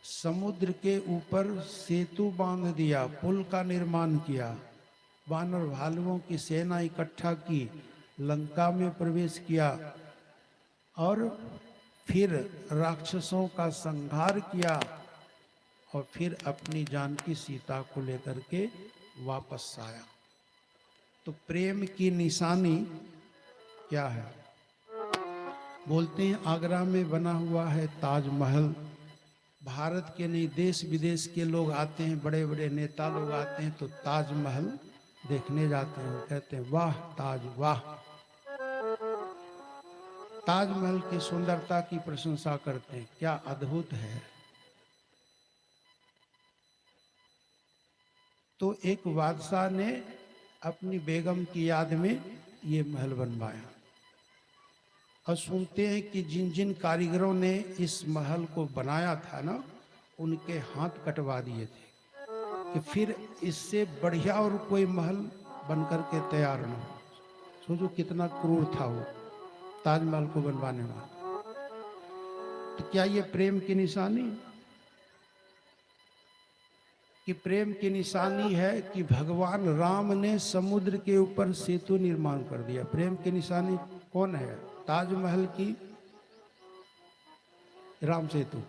समुद्र के ऊपर सेतु बांध दिया, पुल का निर्माण किया, वानर भालुओं की सेना इकट्ठा की, लंका में प्रवेश किया और फिर राक्षसों का संहार किया और फिर अपनी जानकी सीता को लेकर के वापस आया। तो प्रेम की निशानी क्या है? बोलते हैं आगरा में बना हुआ है ताजमहल। भारत के नहीं, देश विदेश के लोग आते हैं, बड़े बड़े नेता लोग आते हैं तो ताजमहल देखने जाते हैं, कहते हैं वाह ताज वाह। ताजमहल की सुंदरता की प्रशंसा करते हैं, क्या अद्भुत है। तो एक बादशाह ने अपनी बेगम की याद में ये महल बनवाया और सुनते हैं कि जिन जिन कारीगरों ने इस महल को बनाया था ना, उनके हाथ कटवा दिए थे कि फिर इससे बढ़िया और कोई महल बनकर के तैयार न हो। सोचो कितना क्रूर था वो ताजमहल को बनवाने वाला। तो क्या ये प्रेम की निशानी कि प्रेम की निशानी है कि भगवान राम ने समुद्र के ऊपर सेतु निर्माण कर दिया? प्रेम की निशानी कौन है? ताजमहल की राम सेतु?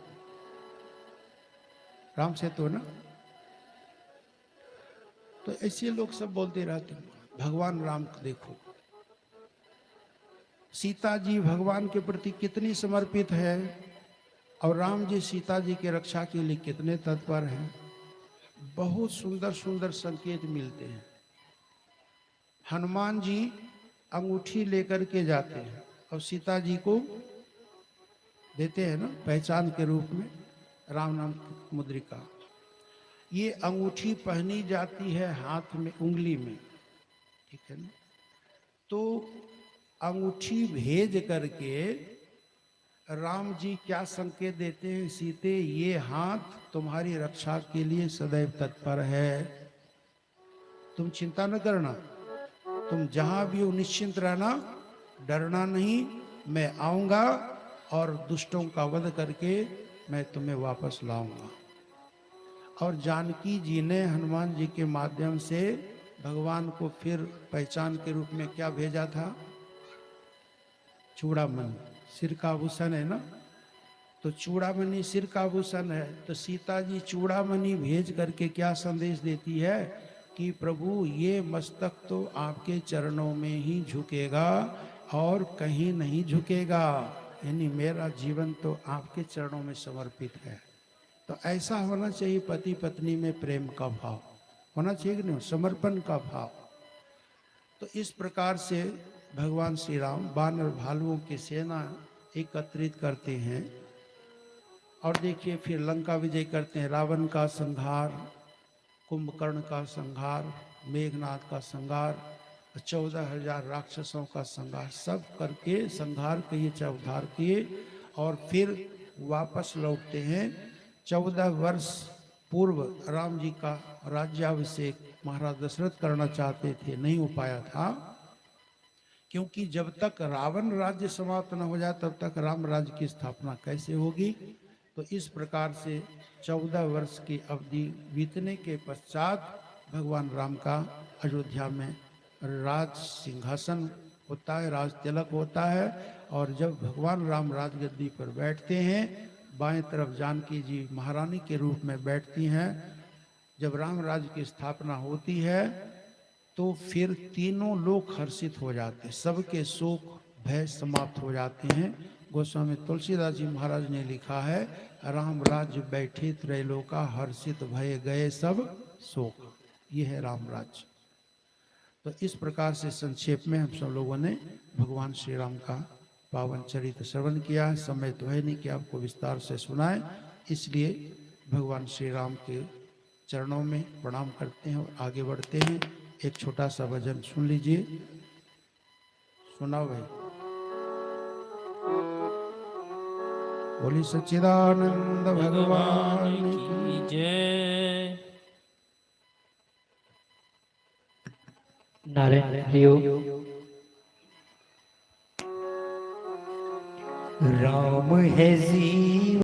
राम सेतु ना। तो ऐसे लोग सब बोलते रहते हैं भगवान राम को देखो, सीता जी भगवान के प्रति कितनी समर्पित है और राम जी सीता जी के रक्षा के लिए कितने तत्पर हैं। बहुत सुंदर सुंदर संकेत मिलते हैं। हनुमान जी अंगूठी लेकर के जाते हैं और सीता जी को देते हैं ना पहचान के रूप में राम नाम की मुद्रिका। ये अंगूठी पहनी जाती है हाथ में, उंगली में, ठीक है ना। तो अंगूठी भेज करके राम जी क्या संकेत देते हैं? सीते ये हाथ तुम्हारी रक्षा के लिए सदैव तत्पर है, तुम चिंता न करना, तुम जहां भी हो निश्चिंत रहना, डरना नहीं, मैं आऊंगा और दुष्टों का वध करके मैं तुम्हें वापस लाऊंगा। और जानकी जी ने हनुमान जी के माध्यम से भगवान को फिर पहचान के रूप में क्या भेजा था? चूड़ामणि, सिर का आभूषण है ना। तो चूड़ामणि सिर का आभूषण है, तो सीता जी चूड़ामणि भेज करके क्या संदेश देती है कि प्रभु ये मस्तक तो आपके चरणों में ही झुकेगा और कहीं नहीं झुकेगा, यानी मेरा जीवन तो आपके चरणों में समर्पित है। तो ऐसा होना चाहिए पति पत्नी में प्रेम का भाव होना चाहिए कि नहीं, समर्पण का भाव। तो इस प्रकार से भगवान श्री राम वानर भालुओं की सेना एकत्रित करते हैं और देखिए फिर लंका विजय करते हैं। रावण का संहार, कुंभकर्ण का संहार, मेघनाथ का संहार, 14,000 राक्षसों का संहार, सब करके संहार किए, उद्धार किए और फिर वापस लौटते हैं। 14 वर्ष पूर्व राम जी का राज्याभिषेक महाराज दशरथ करना चाहते थे, नहीं हो पाया था, क्योंकि जब तक रावण राज्य समाप्त न हो जाए तब तक राम राज्य की स्थापना कैसे होगी। तो इस प्रकार से 14 वर्ष की अवधि बीतने के पश्चात भगवान राम का अयोध्या में राज सिंहासन होता है, राज तिलक होता है। और जब भगवान राम राजगद्दी पर बैठते हैं, बाएं तरफ जानकी जी महारानी के रूप में बैठती हैं। जब राम राज्य की स्थापना होती है तो फिर तीनों लोग हर्षित हो जाते हैं, सबके शोक भय समाप्त हो जाते हैं। गोस्वामी तुलसीदास जी महाराज ने लिखा है, राम राज्य बैठे त्रैलोका, हर्षित भय गए सब शोक। ये है राम राज्य। तो इस प्रकार से संक्षेप में हम सब लोगों ने भगवान श्री राम का पावन चरित्र श्रवण किया है। समय तो है नहीं कि आपको विस्तार से सुनाए, इसलिए भगवान श्री राम के चरणों में प्रणाम करते हैं और आगे बढ़ते हैं। एक छोटा सा भजन सुन लीजिए। सुनाओ भाई। बोली सच्चिदानंद भगवान की जय। नारायण हरिओम। राम है जी